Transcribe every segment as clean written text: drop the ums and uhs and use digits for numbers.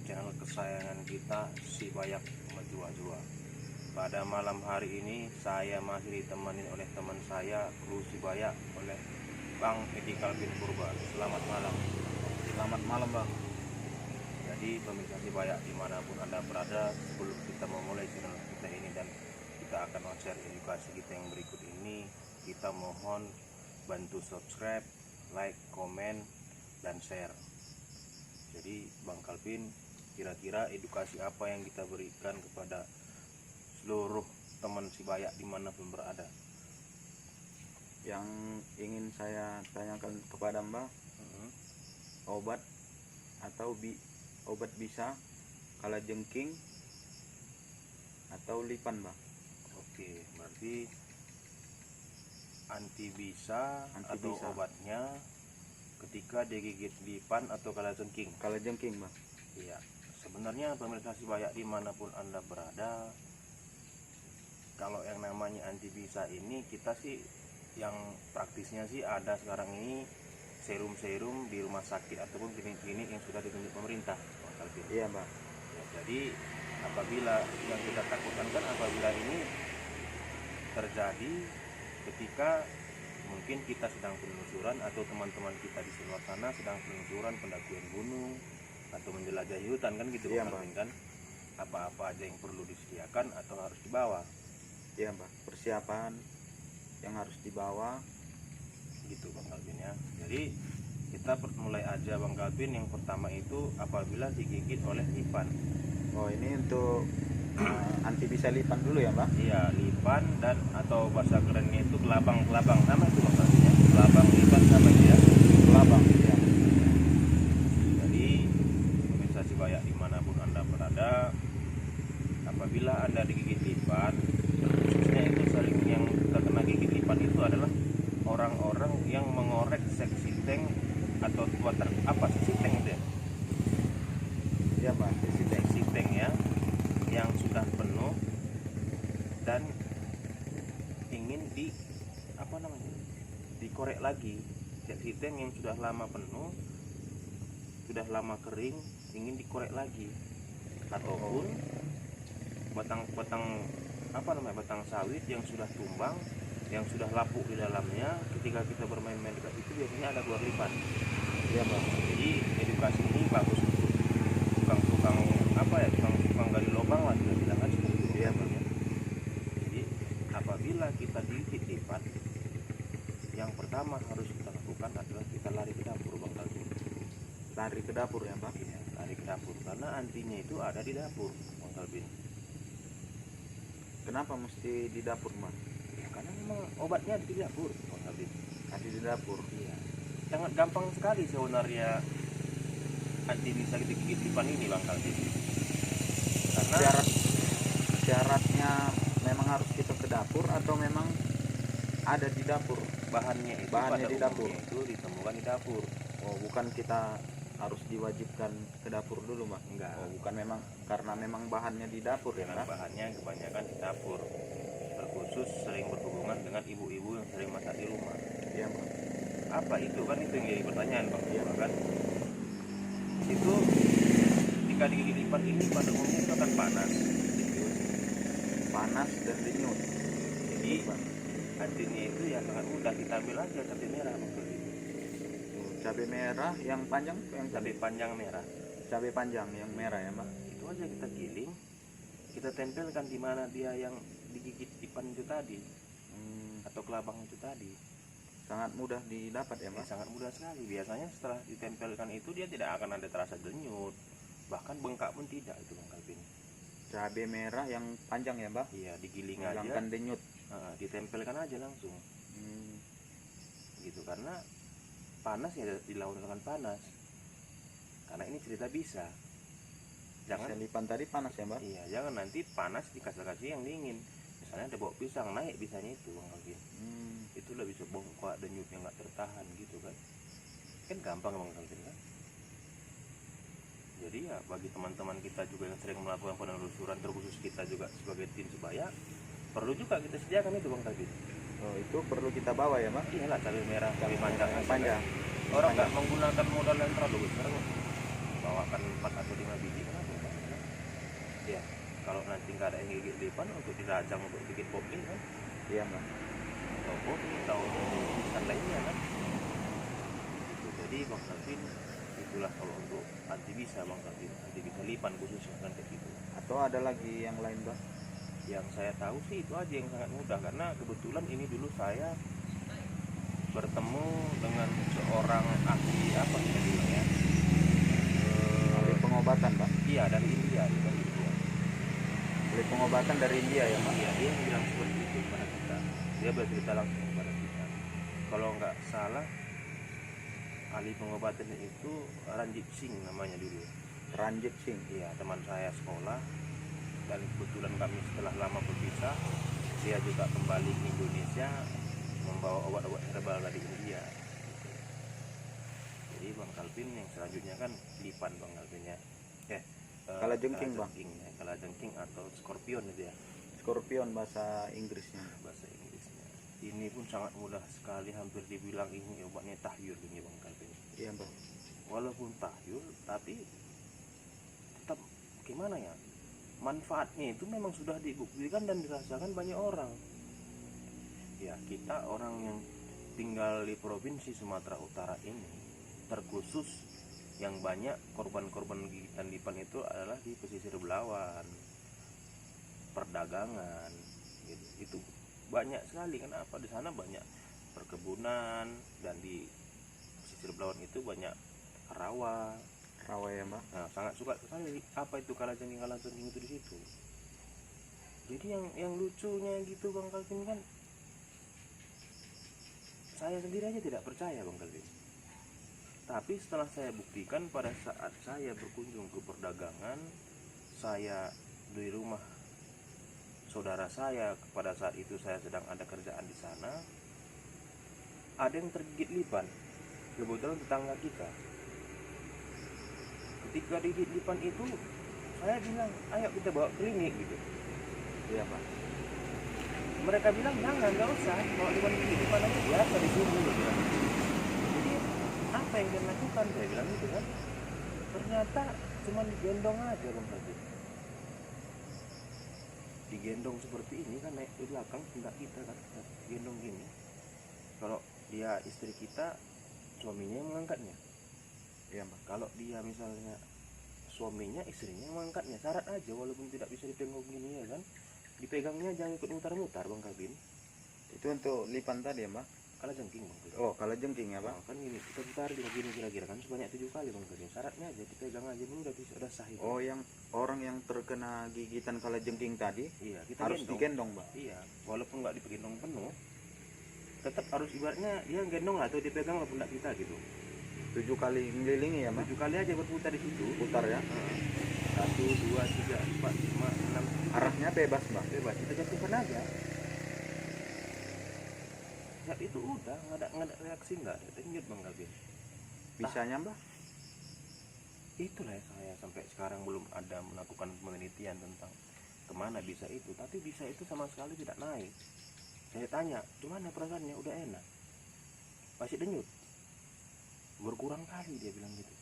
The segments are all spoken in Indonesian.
channel kesayangan kita Si Bayak Menjua-jua. Pada malam hari ini saya masih ditemani oleh teman saya Kru Si Bayak oleh Bang Edi Kalvin Purba. Selamat malam. Selamat malam Bang. Jadi pemirsa Si Bayak dimanapun Anda berada, sebelum kita memulai channel kita ini dan kita akan share edukasi kita yang berikut ini, kita mohon bantu subscribe, like, komen, dan share. Jadi Bang Kalvin, kira-kira edukasi apa yang kita berikan kepada seluruh teman Si Bayak dimanapun berada? Yang ingin saya tanyakan kepada Mbak, obat atau obat bisa kalajengking atau lipan Mbak? Oke, berarti anti bisa atau obatnya ketika digigit lipan atau kalajengking. Kalajengking Mbak. Iya, sebenarnya pemirsa Si Bayak dimanapun Anda berada, kalau yang namanya anti bisa ini kita sih yang praktisnya sih ada sekarang ini serum-serum di rumah sakit ataupun klinik-klinik yang sudah ditunjuk pemerintah. Iya Mbak. Ya, jadi apabila yang kita takutkan kan apabila ini terjadi ketika mungkin kita sedang penelusuran atau teman-teman kita di luar sana sedang penelusuran pendakian gunung atau menjelajahi hutan kan gitu. Iya, Bang, kan apa-apa aja yang perlu disediakan atau harus dibawa. Iya Mbak, persiapan yang harus dibawa Gitu Bang Kalvin ya. Jadi kita mulai aja Bang Kalvin. Yang pertama itu apabila digigit oleh lipan. Oh ini untuk anti bisa lipan dulu ya Mbak? Iya, lipan dan atau bahasa kerennya itu kelabang sama itu Bang Kalvin ya. Kelabang, lipan sama itu ya. Kelabang ya. Jadi pemirsa Si Bayak dimanapun Anda berada, apabila Anda digigit lipan, khususnya itu sering yang terkena gigit lipan itu adalah orang-orang yang mengorek seksi tank atau water apa seksi tank itu ya? Iya Mbak, Seksi tank ya, yang sudah penuh dan ingin dikorek lagi. Seksi tank yang sudah lama penuh, sudah lama kering, ingin dikorek lagi. Ataupun batang sawit yang sudah tumbang, yang sudah lapuk di dalamnya, ketika kita bermain-main dekat itu biasanya ada keluar lipan. Iya Mbak. Jadi edukasi ini bagus untuk tukang gali lubang lah, sudah bilang kan seperti itu. Iya Mbak. Jadi apabila kita digigit lipan, yang pertama harus kita lakukan adalah kita lari ke dapur Bang Kalvin. Lari ke dapur ya Mbak? Iya, lari ke dapur karena antinya itu ada di dapur Bang Kalvin. Kenapa mesti di dapur Mbak? Ya, karena memang obatnya ada di dapur Bang Kalvin. Ada di dapur. Iya. Sangat gampang sekali sebenarnya anti bisa digigit lipan ini Bang Kalvin. Karena syaratnya memang harus kita ke dapur atau memang ada di dapur? bahannya di dapur. Itu ditemukan di dapur. Oh, bukan kita harus diwajibkan ke dapur dulu Mbak? Enggak. Oh, bukan memang karena memang bahannya di dapur ya Memang Mbak? bahannya kebanyakan di dapur. Terkhusus sering berhubungan dengan ibu-ibu yang sering masak di rumah. Iya Mbak. Apa itu kan itu yang jadi pertanyaan Bang. Iya Kan itu ketika digigit lipan ini pada umumnya itu akan panas, Panas dan denyut. jadi antinya itu ya sangat mudah, kita ambil aja cabai merah Bang. Cabai merah yang panjang yang Cabai panjang merah cabai panjang yang merah ya Mbak? itu aja kita giling, kita tempelkan di mana dia yang digigit lipan itu tadi atau kelabang itu tadi. Sangat mudah didapat ya Mbak? Sangat mudah sekali. Biasanya setelah ditempelkan itu dia tidak akan ada terasa denyut, bahkan bengkak pun tidak itu Bang Kalvin. Cabai merah yang panjang ya Mbak? Iya, digiling aja, Hilangkan denyut. ditempelkan aja langsung gitu. Karena panas ya dilawan dengan panas, karena ini cerita bisa. Jangan lipan tadi panas ya Mbak? Iya, jangan nanti panas dikasih yang dingin. Misalnya ada bawa pisang naik bisanya itu Bang Kalvin. Itu udah bisa bengkak, denyutnya nggak tertahan gitu kan gampang Bang Kalvin kan. Jadi ya bagi teman-teman kita juga yang sering melakukan penelusuran, terkhusus kita juga sebagai tim Si Bayak, perlu juga kita sediakan itu Bang Kalvin. Oh, itu perlu kita bawa ya Mbak? Iyalah, cabai merah, cabai panjang panjang. Orang nggak menggunakan modal yang terlalu besar, bawa bawakan 4 atau 5 biji kenapa Bang? Ya kalau nanti nggak ada yang gigit lipan untuk dirajang untuk bikin kopi kan, Iya mbak. atau kopi atau tulisan lainnya kan gitu. Jadi Bang Kalvin itulah kalau untuk anti bisa Bang Kalvin, anti bisa lipan khususnya kan kayak gitu. Atau ada lagi yang lain mbak? Yang saya tahu sih itu aja yang sangat mudah, karena kebetulan ini dulu saya bertemu dengan seorang ahli apa kita bilang ya, Ahli pengobatan mbak? iya dari India, dia dari India. Ahli pengobatan dari India ya mbak? Iya, dia yang bilang seperti itu kepada kita. Dia bercerita langsung kepada kita. Kalau nggak salah, ahli pengobatan itu Ranjit Singh namanya dulu. Ranjit Singh. Iya, teman saya sekolah. Dan kebetulan kami setelah lama berpisah, dia juga kembali ke Indonesia membawa obat-obat herbal dari India. Jadi Bang Kalvin yang selanjutnya kan lipan Bang Kalvin ya. Kalajengking, Bang. Ya, kalajengking atau scorpion itu ya, Scorpion bahasa Inggrisnya. bahasa Inggrisnya. Ini pun sangat mudah sekali, hampir dibilang ini obatnya tahyul ini Bang Kalvin. Iya mbak. Walaupun tahyul tapi tetap gimana ya, manfaatnya itu memang sudah dibuktikan dan dirasakan banyak orang. Ya kita orang yang tinggal di provinsi Sumatera Utara ini, terkhusus yang banyak korban-korban gigitan lipan itu adalah di pesisir Belawan, perdagangan gitu. Itu banyak sekali. Kenapa? Di sana banyak perkebunan dan di pesisir Belawan itu banyak rawa. Rawa ya mbak. Nah, sangat suka sekali apa itu kalajengking itu di situ. Jadi yang lucunya gitu Bang Kalvin kan, saya sendiri aja tidak percaya Bang Kalvin. Tapi setelah saya buktikan pada saat saya berkunjung ke perdagangan, saya di rumah saudara saya, pada saat itu saya sedang ada kerjaan di sana, ada yang tergigit lipan. Kebetulan tetangga kita. Ketika digigit lipan itu, saya bilang, ayo kita bawa klinik gitu. Iya mbak. Mereka bilang jangan, nggak usah, kalau lipan digigit lipan aja biasa di sini gitu kan. Jadi apa yang dia lakukan, saya bilang gitu kan. Ternyata cuma digendong aja Bang Kalvin. Digendong seperti ini kan, naik ke belakang pundak kita kan, gendong gini. Kalau dia istri kita, suaminya yang mengangkatnya. Iya mbak. Kalau dia misalnya suaminya, istrinya yang mengangkatnya, syarat aja walaupun tidak bisa dipegang gini ya kan, dipegangnya jangan ikut mutar-mutar Bang Kalvin. Itu untuk lipan tadi ya mbak? Kalajengking Bang Kalvin. Oh kalajengking ya mbak. Nah, kan gini, kita putar gini kira-kira kan sebanyak 7 kali Bang Kalvin. Syaratnya aja dipegang aja dulu, udah bisa, udah sah itu. Oh yang orang yang terkena gigitan kalajengking tadi Iya, kita harus gendong. digendong mbak? Iya, walaupun nggak digendong penuh, tetap harus ibaratnya dia gendong atau dipegang lah pundak kita gitu. 7 kali mengelilingi ya mbak? 7 kali aja berputar di situ. Putar ya? 1, 2, 3, 4, 5, 6. Arahnya bebas mbak? Bebas, kita jatuhkan aja. Saat itu udah nggak ada reaksi, nggak ada denyut Bang Kalvin. Bisanya mbak? Itulah ya, saya sampai sekarang belum ada melakukan penelitian tentang kemana bisa itu, tapi bisa itu sama sekali tidak naik. Saya tanya, gimana perasaannya? Udah enak, masih denyut, berkurang kali, dia bilang gitu.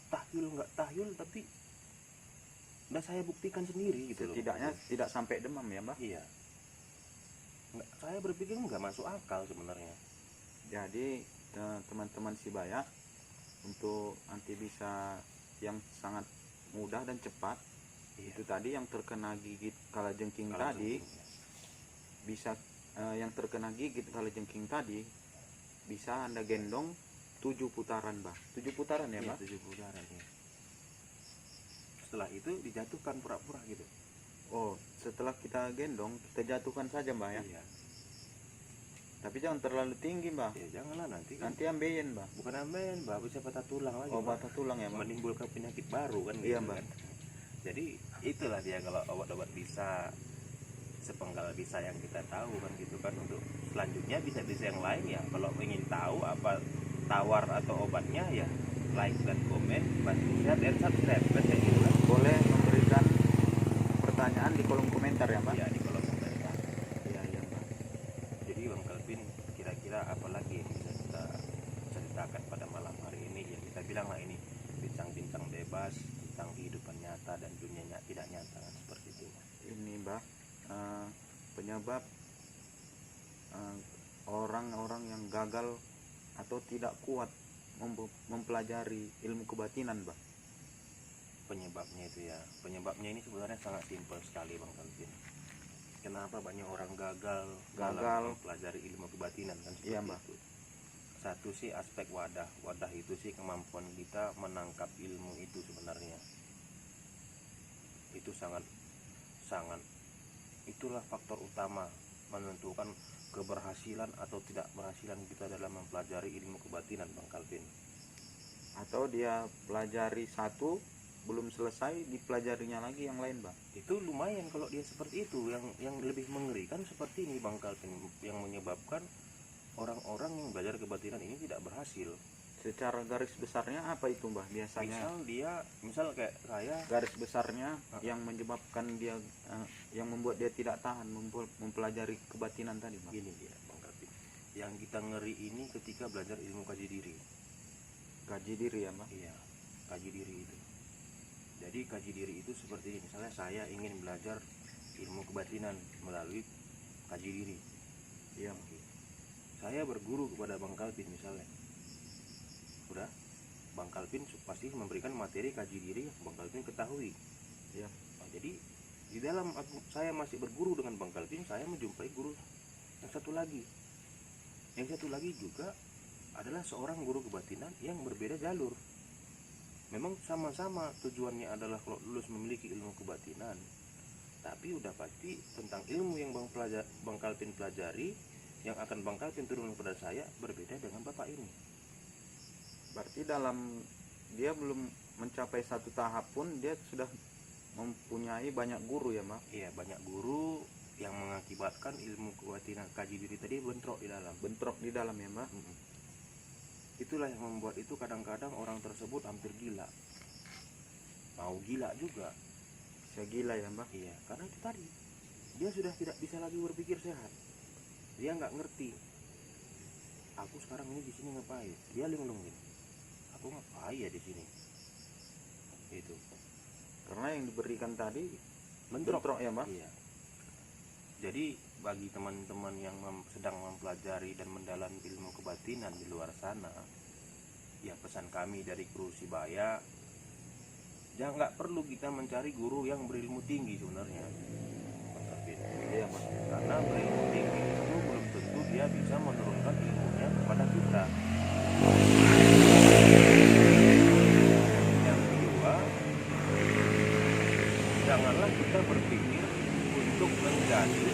Tahyul nggak tahyul, tapi udah saya buktikan sendiri gitu. Setidaknya tidak sampai demam ya mbak? Iya, nggak, saya berpikir nggak masuk akal sebenarnya. Jadi teman-teman Sibaya, untuk anti bisa yang sangat mudah dan cepat, Iya. itu tadi yang terkena gigit kalajengking tadi bisa yang terkena gigit kalajengking tadi bisa Anda gendong 7 putaran mbak. 7 putaran ya Iya, mbak? 7 putaran ya. Setelah itu dijatuhkan pura-pura gitu. Oh setelah kita gendong kita jatuhkan saja mbak ya? Iya. Tapi jangan terlalu tinggi mbak, Ya janganlah nanti kan. nanti ambeien mbak. Bukan amben, Mbak, bisa patah tulang lagi. Oh Mbak. patah tulang ya mbak? Menimbulkan penyakit baru kan. Iya, gitu Mbak. kan. Jadi itulah dia kalau obat-obat bisa, sepenggal bisa yang kita tahu kan gitu kan. Untuk selanjutnya bisa-bisa yang lain ya, kalau ingin tahu apa tawar atau obatnya ya like dan komen, bantu share dan subscribe kan kayak gitu kan. Boleh memberikan pertanyaan di kolom komentar ya mbak? Ya di kolom komentar. Iya iya mbak. Jadi Bang Kalvin, kira-kira apa lagi yang bisa kita ceritakan pada malam hari ini? Ya kita bilang lah ini bincang penyebab orang-orang yang gagal atau tidak kuat mempelajari ilmu kebatinan, Bang? Penyebabnya itu ya, penyebabnya ini sebenarnya sangat simpel sekali Bang Kalvin. Kenapa banyak orang gagal dalam mempelajari ilmu kebatinan kan seperti Iya, Mbak. itu. Satu sih aspek wadah itu sih kemampuan kita menangkap ilmu itu sebenarnya. Itu sangat itulah faktor utama menentukan keberhasilan atau tidak berhasilan kita dalam mempelajari ilmu kebatinan Bang Kalvin. Atau dia pelajari satu belum selesai dipelajarinya lagi yang lain, Bang? Itu lumayan kalau dia seperti itu. Yang lebih mengerikan seperti ini Bang Kalvin, yang menyebabkan orang-orang yang belajar kebatinan ini tidak berhasil. Secara garis besarnya apa itu, Mbah? Biasanya Misal kayak saya, garis besarnya yang menyebabkan dia yang membuat dia tidak tahan mempelajari kebatinan tadi, Mbah. gini dia Bang Kalvin, yang kita ngeri ini ketika belajar ilmu kaji diri. Kaji diri ya, Mbah? Iya, kaji diri itu. Jadi kaji diri itu seperti ini. Misalnya saya ingin belajar ilmu kebatinan melalui kaji diri. Iya. Saya berguru kepada Bang Kalvin misalnya. Udah, Bang Kalvin pasti memberikan materi kaji diri yang Bang Kalvin ketahui. Iya. Nah, jadi di dalam saya masih berguru dengan Bang Kalvin, saya menjumpai guru yang satu lagi. Yang satu lagi juga adalah seorang guru kebatinan yang berbeda jalur. Memang sama-sama tujuannya adalah kalau lulus memiliki ilmu kebatinan, tapi udah pasti tentang ilmu yang Bang Kalvin pelajari, yang akan Bang Kalvin turun kepada saya berbeda dengan Bapak ini. Berarti dalam dia belum mencapai satu tahap pun dia sudah mempunyai banyak guru ya, Mbak? Iya, banyak guru yang mengakibatkan ilmu kebatinan kaji diri tadi bentrok di dalam. Bentrok di dalam ya, Mbak? Itulah yang membuat itu kadang-kadang orang tersebut hampir gila. Mau gila juga. Bisa gila ya, Mbak? Iya, karena itu tadi. Dia sudah tidak bisa lagi berpikir sehat. Dia nggak ngerti. Aku sekarang ini di sini ngapain? Dia linglungin. Aku ngapain ya di sini? Itu. Karena yang diberikan tadi Bentrok ya, Mbak? Iya. Jadi bagi teman-teman yang sedang mempelajari dan mendalami ilmu kebatinan di luar sana, ya pesan kami dari Kru Sibaya, jangan nggak perlu kita mencari guru yang berilmu tinggi sebenarnya. Iya, Mbak. Karena berilmu tinggi itu belum tentu dia bisa menurunkan ilmunya kepada kita. Yang kedua, janganlah kita berpikir untuk menjadi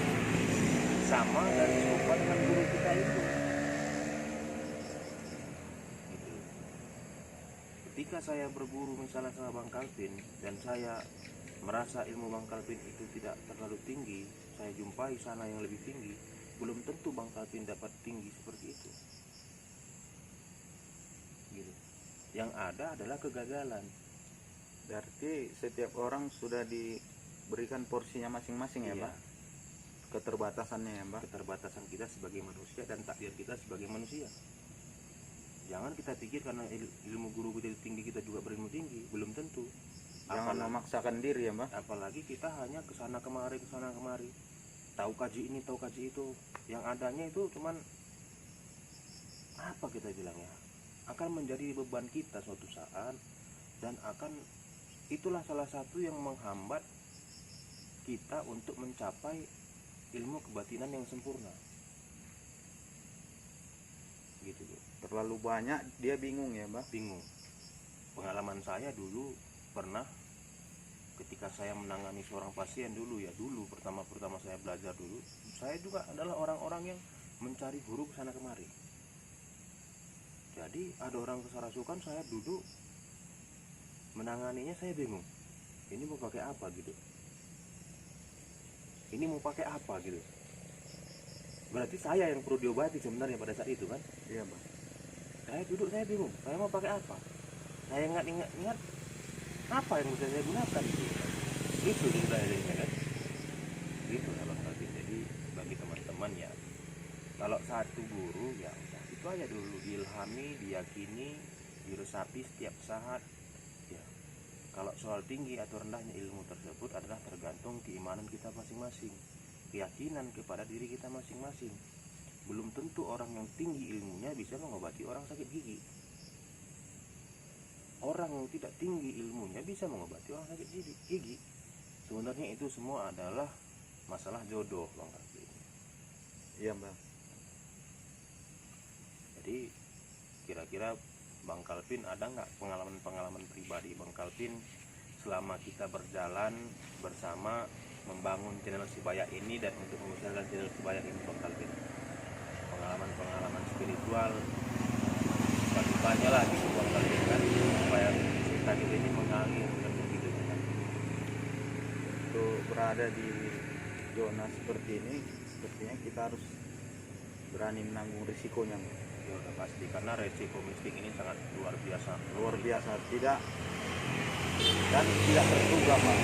sama dan serupa dengan guru kita itu. Gitu. Ketika saya berguru misalnya sama Bang Kalvin dan saya merasa ilmu Bang Kalvin itu tidak terlalu tinggi, saya jumpai sana yang lebih tinggi, belum tentu Bang Kalvin dapat tinggi seperti itu. Gitu. Yang ada adalah kegagalan. Berarti setiap orang sudah diberikan porsinya masing-masing ya, Iya. Mbak? Keterbatasannya ya, Mbak? Keterbatasan kita sebagai manusia dan takdir kita sebagai manusia. Jangan kita pikir karena ilmu guru kita tinggi kita juga berilmu tinggi, belum tentu. Jangan memaksakan diri ya, Mbak? Apalagi kita hanya kesana kemari. Tahu kaji ini, tahu kaji itu. Yang adanya itu cuman apa kita bilangnya? Akan menjadi beban kita suatu saat, dan itulah salah satu yang menghambat kita untuk mencapai ilmu kebatinan yang sempurna. Gitu, Bu. Terlalu banyak dia bingung ya, Mbak? Bingung. Pengalaman saya dulu pernah ketika saya menangani seorang pasien dulu pertama saya belajar dulu, saya juga adalah orang-orang yang mencari guru kesana kemari. Jadi ada orang kesarasukan, saya duduk menanganinya, saya bingung. Ini mau pakai apa gitu? Ini mau pakai apa gitu? Berarti saya yang perlu diobati sebenarnya pada saat itu kan? Iya, Mbak. Saya duduk, saya bingung. Saya mau pakai apa? Saya ingat apa yang bisa saya gunakan gitu. Itu sebenarnya kan? Gitu Bang Kalvin. Jadi bagi teman-teman ya, kalau satu guru ya udah itu aja dulu, diilhami, diyakini, diresapi setiap saat. Ya, kalau soal tinggi atau rendahnya ilmu tersebut adalah tergantung keimanan kita masing-masing. keyakinan kepada diri kita masing-masing. Belum tentu orang yang tinggi ilmunya bisa mengobati orang sakit gigi. Orang yang tidak tinggi ilmunya bisa mengobati orang sakit gigi. Sebenarnya itu semua adalah masalah jodoh, Bang Kalvin. Iya Bang. Jadi kira-kira Bang Kalvin ada nggak pengalaman-pengalaman pribadi Bang Kalvin selama kita berjalan bersama membangun channel Sibaya ini dan untuk membesarkan channel Sibaya ini, Bang Kalvin? Pengalaman-pengalaman spiritual banyak lah gitu, Bang Kalvin, kan, supaya cerita kita ini mengalir kan begitu kan. Untuk berada di zona seperti ini, sepertinya kita harus berani menanggung risikonya Bang. Ya udah pasti, karena resiko mistik ini sangat luar biasa. Tidak dan tidak terduga Pak.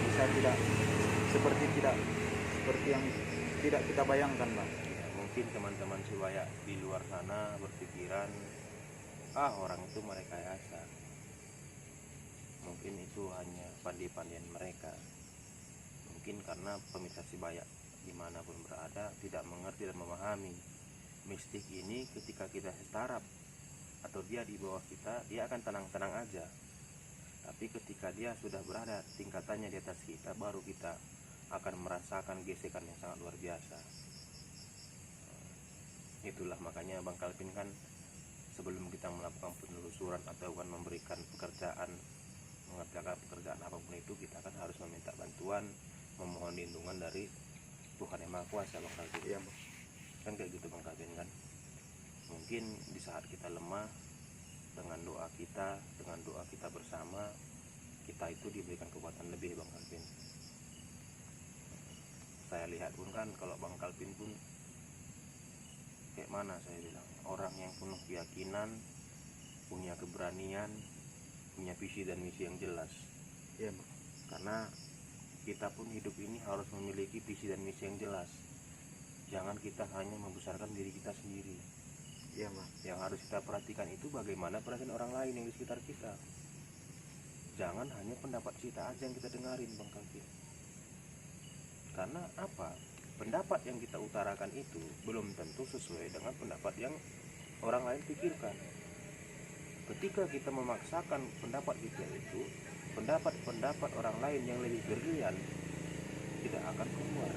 Bisa tidak seperti yang tidak kita bayangkan Pak. Ya, mungkin teman-teman Sibaya di luar sana berpikiran orang itu merekayasa, mungkin itu hanya pandai-pandaian mereka. Mungkin karena pemirsa Sibaya dimanapun berada tidak mengerti dan memahami mistik ini. Ketika kita setaraf atau dia di bawah kita, dia akan tenang-tenang aja. Tapi ketika dia sudah berada tingkatannya di atas kita, baru kita akan merasakan gesekan yang sangat luar biasa. Itulah makanya Bang Kalvin kan sebelum kita melakukan penelusuran atau kan memberikan pekerjaan, mengerjakan pekerjaan apapun itu, kita kan harus meminta bantuan, memohon lindungan dari Tuhan Yang Maha Kuasa, Bang Kalvin. Iya Bang. Kan kayak gitu Bang Kalvin kan. Mungkin di saat kita lemah, dengan doa kita bersama, kita itu diberikan kekuatan lebih, Bang Kalvin. Saya lihat pun kan kalau Bang Kalvin pun kayak mana, saya bilang orang yang penuh keyakinan, punya keberanian, punya visi dan misi yang jelas. Iya Bang. Karena kita pun hidup ini harus memiliki visi dan misi yang jelas. Jangan kita hanya membesarkan diri kita sendiri. Iya Bang. Yang harus kita perhatikan itu bagaimana perasaan orang lain yang di sekitar kita. Jangan hanya pendapat kita aja yang kita dengarin, Bang Kalvin. Karena apa? Pendapat yang kita utarakan itu belum tentu sesuai dengan pendapat yang orang lain pikirkan. Ketika kita memaksakan pendapat kita itu, pendapat orang lain yang lebih brilian tidak akan keluar.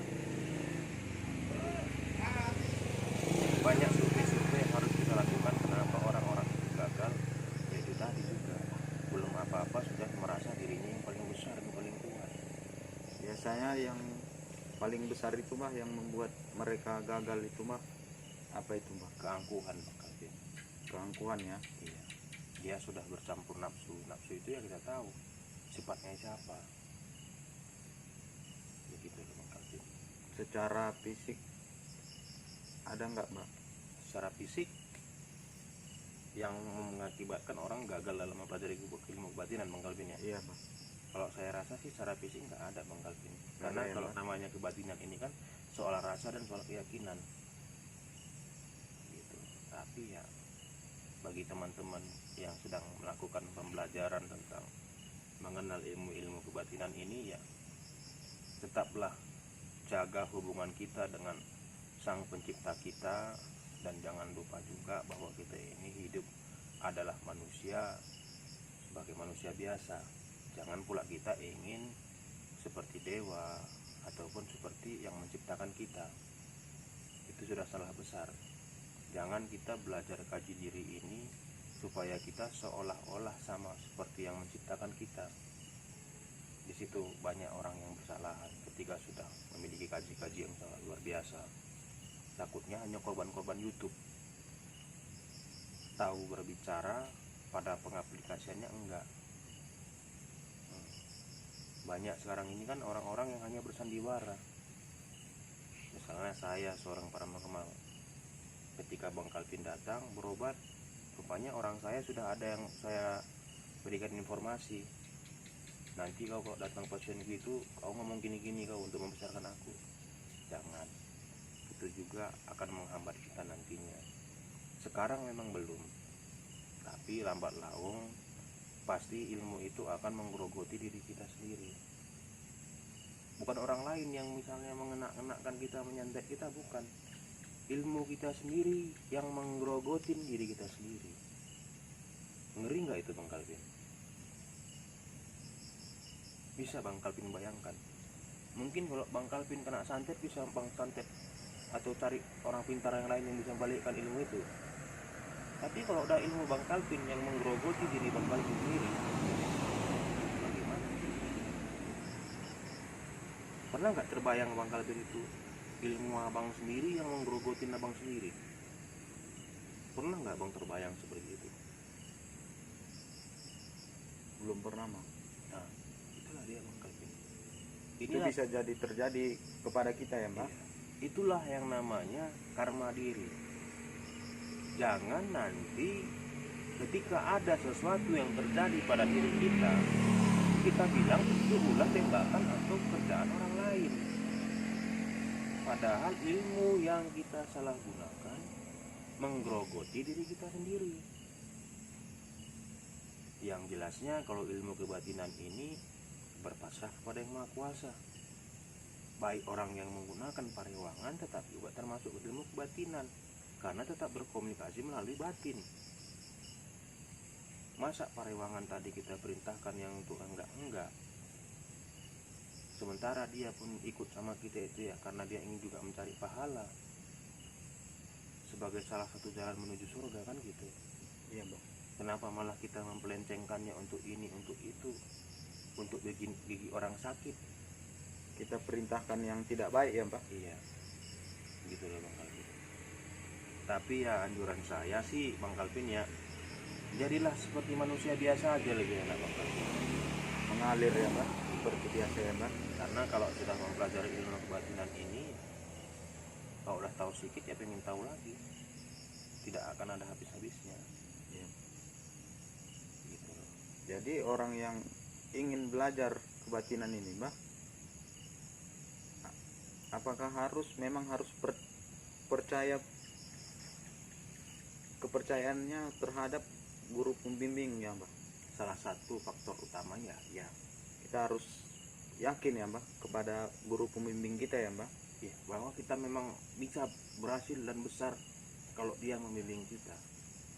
Banyak survei-survei yang harus kita lakukan kenapa orang-orang itu gagal. Yaitu tadi juga belum apa-apa sudah merasa dirinya yang paling besar, yang paling kuat. Biasanya yang paling besar itu mah yang membuat mereka gagal itu mah apa itu mah? Keangkuhan, Bang Kalvin. Keangkuhan ya. Iya. Dia sudah bercampur nafsu. Nafsu itu ya kita tahu sifatnya siapa. Begitu, Bang Kalvin. Secara fisik ada nggak Mbak? Secara fisik yang mengakibatkan orang gagal dalam mempelajari ilmu kebatinan, Bang Kalvin ya. Iya Mbak. Kalau saya rasa sih secara fisik nggak ada, Bang Kalvin. Nggak Karena ada ya, kalau Bang? namanya kebatinan ini kan soal rasa dan soal keyakinan. Gitu. Tapi ya bagi teman-teman yang sedang melakukan pembelajaran tentang mengenal ilmu-ilmu kebatinan ini, ya tetaplah jaga hubungan kita dengan Sang Pencipta kita, dan jangan lupa juga bahwa kita ini hidup adalah manusia sebagai manusia biasa. Jangan pula kita ingin seperti dewa ataupun seperti yang menciptakan kita. Itu sudah salah besar. Jangan kita belajar kaji diri ini supaya kita seolah-olah sama seperti yang menciptakan kita. Di situ banyak orang yang bersalahan ketika sudah memiliki kaji-kaji yang sangat luar biasa. Takutnya hanya korban-korban YouTube, tahu berbicara, pada pengaplikasiannya enggak. Banyak sekarang ini kan orang-orang yang hanya bersandiwara. Misalnya saya seorang paranormal, ketika Bang Kalvin datang berobat, rupanya orang saya sudah ada yang saya berikan informasi. Nanti kau datang pasien gitu, kau ngomong gini-gini kau untuk membesarkan aku. Jangan. Itu juga akan menghambat kita nantinya. Sekarang memang belum, tapi lambat laun pasti ilmu itu akan menggerogoti diri kita sendiri. bukan orang lain yang misalnya mengenak-enakkan kita, menyantet kita, bukan. Ilmu kita sendiri yang menggerogotin diri kita sendiri. Ngeri nggak itu Bang Kalvin? Bisa Bang Kalvin bayangkan? Mungkin kalau Bang Kalvin kena santet, bisa Bang santet atau cari orang pintar yang lain yang bisa balikkan ilmu itu. Tapi kalau udah ilmu Bang Kalvin yang menggerogoti diri Bang Kalvin sendiri, bagaimana? Pernah nggak terbayang Bang Kalvin itu ilmu abang sendiri yang menggerogotin abang sendiri? Pernah nggak Bang terbayang seperti itu? Belum pernah Bang. Nah, itulah dia Bang Kalvin. Itu bisa jadi terjadi kepada kita ya Mbak. Iya. Itulah yang namanya karma diri. Jangan nanti ketika ada sesuatu yang terjadi pada diri kita bilang itu ulah tembakan atau kerjaan orang lain. Padahal ilmu yang kita salah gunakan menggerogoti diri kita sendiri. Yang jelasnya kalau ilmu kebatinan ini berpasrah kepada Yang Maha Kuasa. Baik orang yang menggunakan parewangan tetapi juga termasuk ilmu kebatinan, karena tetap berkomunikasi melalui batin. Masa parewangan tadi kita perintahkan yang untuk enggak, sementara dia pun ikut sama kita itu ya karena dia ingin juga mencari pahala sebagai salah satu jalan menuju surga, kan gitu. Iya Bang. Kenapa malah kita mempelencengkannya untuk ini, untuk itu, untuk gigi orang sakit? Kita perintahkan yang tidak baik ya Pak. Iya, gitu loh Bang Kalvin. Tapi ya anjuran saya sih Bang Kalvin ya, jadilah seperti manusia biasa aja lebih enak Bang Kalvin. Mengalir ya Pak, seperti biasa ya Pak. Karena kalau sudah mempelajari ilmu kebatinan ini, kalau udah tahu sedikit ya pengen tahu lagi, tidak akan ada habis-habisnya. Iya. Gitu loh. Jadi orang yang ingin belajar kebatinan ini Mbak, apakah memang harus percaya kepercayaannya terhadap guru pembimbing ya Mbak? Salah satu faktor utamanya ya Kita harus yakin ya Mbak kepada guru pembimbing kita ya Mbak. ya bahwa kita memang bisa berhasil dan besar kalau dia membimbing kita.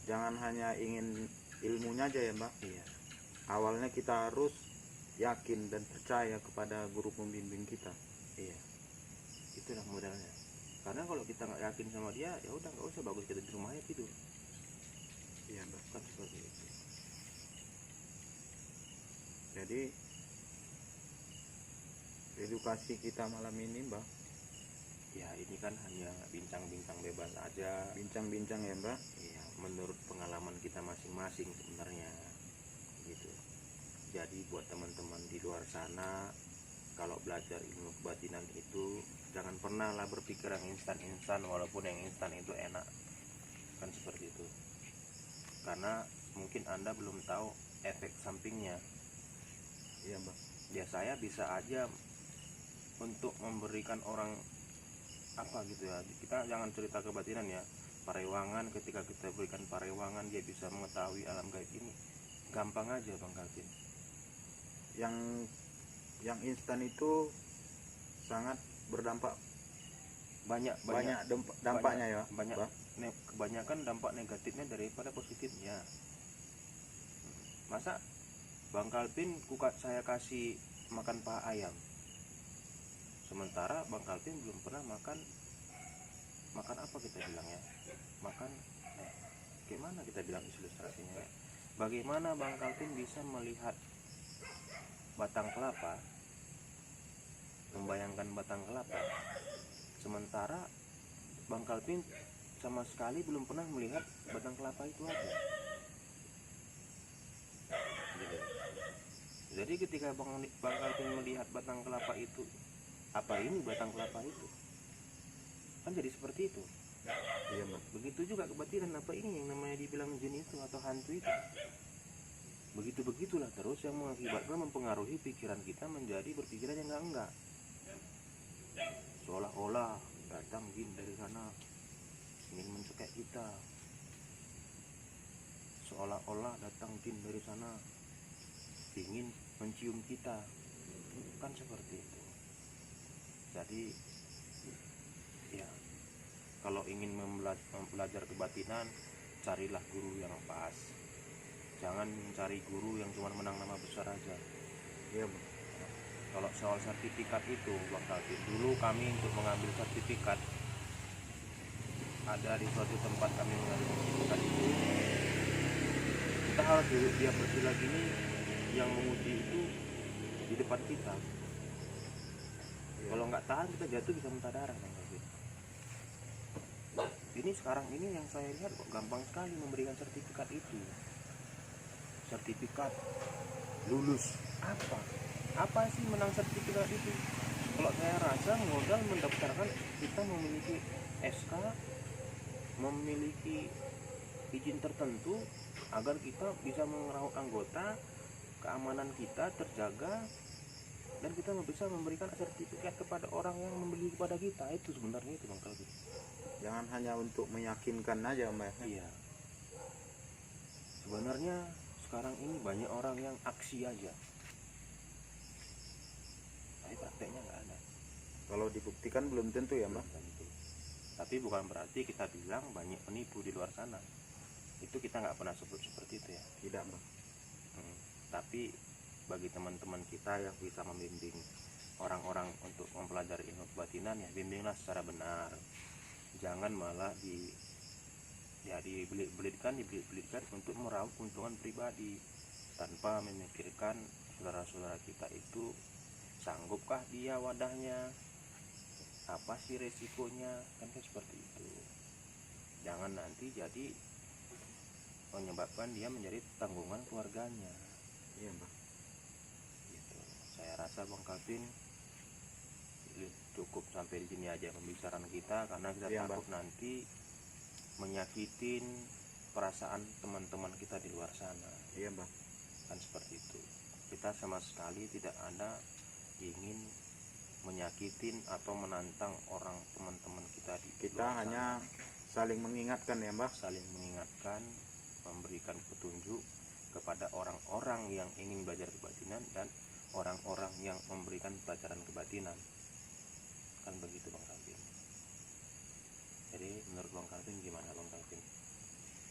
Jangan hanya ingin ilmunya aja ya Mbak. Iya, Awalnya kita harus yakin dan percaya kepada guru pembimbing kita. iya, itulah modalnya. Karena kalau kita nggak yakin sama dia, ya udah nggak usah, bagus kita di rumah aja tidur. Iya Mbak. Kan seperti itu. Jadi edukasi kita malam ini Mbak, Ya ini kan hanya bincang-bincang bebas aja. bincang-bincang ya Mbak. Iya, menurut pengalaman kita masing-masing sebenarnya gitu. Jadi buat teman-teman di luar sana, kalau belajar ilmu kebatinan itu jangan pernah lah berpikir yang instan-instan, walaupun yang instan itu enak, kan seperti itu. Karena mungkin Anda belum tahu efek sampingnya. Iya Mbak. Ya saya bisa aja untuk memberikan orang apa gitu ya, kita jangan cerita kebatinan ya, parewangan, ketika kita berikan parewangan dia bisa mengetahui alam gaib ini, gampang aja Bang Kalvin. Yang instan itu sangat berdampak banyak dampaknya ya banyak Mbak. kebanyakan dampak negatifnya daripada positifnya. Masa Bang Kalvin saya kasih makan paha ayam, sementara Bang Kalvin belum pernah makan apa kita bilang ya, makan gimana kita bilang ilustrasinya ya? Bagaimana Bang Kalvin bisa melihat batang kelapa, membayangkan batang kelapa, sementara Bang Kalvin sama sekali belum pernah melihat batang kelapa itu ada. Gitu. Jadi ketika Bang Kalvin melihat batang kelapa itu, apa ini batang kelapa itu, kan jadi seperti itu. Iya Mbak. Begitu juga kebatinan, apa ini yang namanya dibilang jin itu atau hantu itu. Begitulah terus yang mengakibatkan mempengaruhi pikiran kita menjadi berpikiran yang enggak. Seolah-olah datang jin dari sana ingin mencekik kita. Seolah-olah datang jin dari sana ingin mencium kita. Kan seperti itu. Jadi ya, kalau ingin belajar kebatinan, carilah guru yang pas. Jangan mencari guru yang cuma menang nama besar aja. Iya Bang. Kalau soal sertifikat itu Bang Kalvin, dulu kami untuk mengambil sertifikat, ada di suatu tempat kami mengambil sertifikat itu, kita harus duduk dia bersila gini, yang menguji itu di depan kita. Kalau nggak tahan kita jatuh bisa muntah darah Bang Kalvin. Ini sekarang ini yang saya lihat kok gampang sekali memberikan sertifikat itu. Sertifikat lulus apa sih menang sertifikat itu? Kalau saya rasa modal mendaftarkan kita memiliki SK, memiliki izin tertentu agar kita bisa mengerahkan anggota, keamanan kita terjaga, dan kita bisa memberikan sertifikat kepada orang yang membeli kepada kita. Itu sebenarnya itu Bang Kalvin. Jangan hanya untuk meyakinkan aja Mbak. Iya. Sebenarnya sekarang ini banyak orang yang aksi aja, tapi prakteknya nggak ada. Kalau dibuktikan belum tentu ya Mbak. Tentu. Tapi bukan berarti kita bilang banyak penipu di luar sana. Itu kita nggak pernah sebut seperti itu ya. Tidak Mbak. Tapi bagi teman-teman kita yang bisa membimbing orang-orang untuk mempelajari ilmu kebatinan, ya bimbinglah secara benar. Jangan malah dibelitkan untuk meraup keuntungan pribadi tanpa memikirkan saudara-saudara kita itu sanggupkah dia wadahnya, apa sih resikonya, kan seperti itu. Jangan nanti jadi menyebabkan dia menjadi tanggungan keluarganya. Iya Mbak. Gitu. Saya rasa Bang Kalvin cukup sampai di sini aja pembicaraan kita, karena kita Iya, takut nanti menyakitin perasaan teman-teman kita di luar sana. Iya Mbak. Kan seperti itu. Kita sama sekali tidak ada ingin menyakitin atau menantang orang teman-teman kita di Kita luar hanya sana. saling mengingatkan ya Mbak. Saling mengingatkan, memberikan petunjuk kepada orang-orang yang ingin belajar kebatinan dan orang-orang yang memberikan pelajaran kebatinan. Kan begitu Bang Kalvin. Jadi menurut Bang Kalvin gimana Bang Kalvin?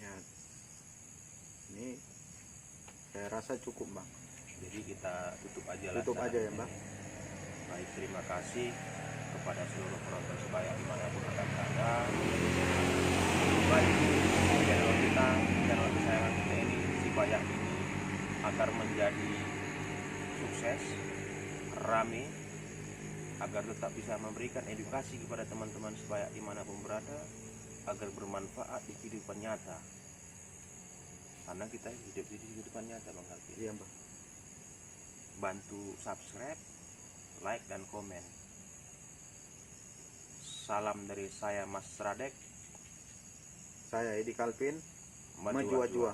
Ya, ini saya rasa cukup Bang. Jadi kita tutup aja lah. Tutup aja ya Mbak. Baik, terima kasih kepada seluruh penonton sebaya dimanapun Anda berada. Baik, channel kita, channel kesayangan kita ini, Sibaya ini, agar menjadi sukses, rame, agar tetap bisa memberikan edukasi kepada teman-teman sebaya dimanapun berada, agar bermanfaat di kehidupan nyata. Karena kita hidup di kehidupan nyata Bang Kalvin. Iya Mbak. Bantu subscribe, like dan komen. Salam dari saya Mas Radek. Saya Edi Kalvin. Maju-jua. Maju-jua.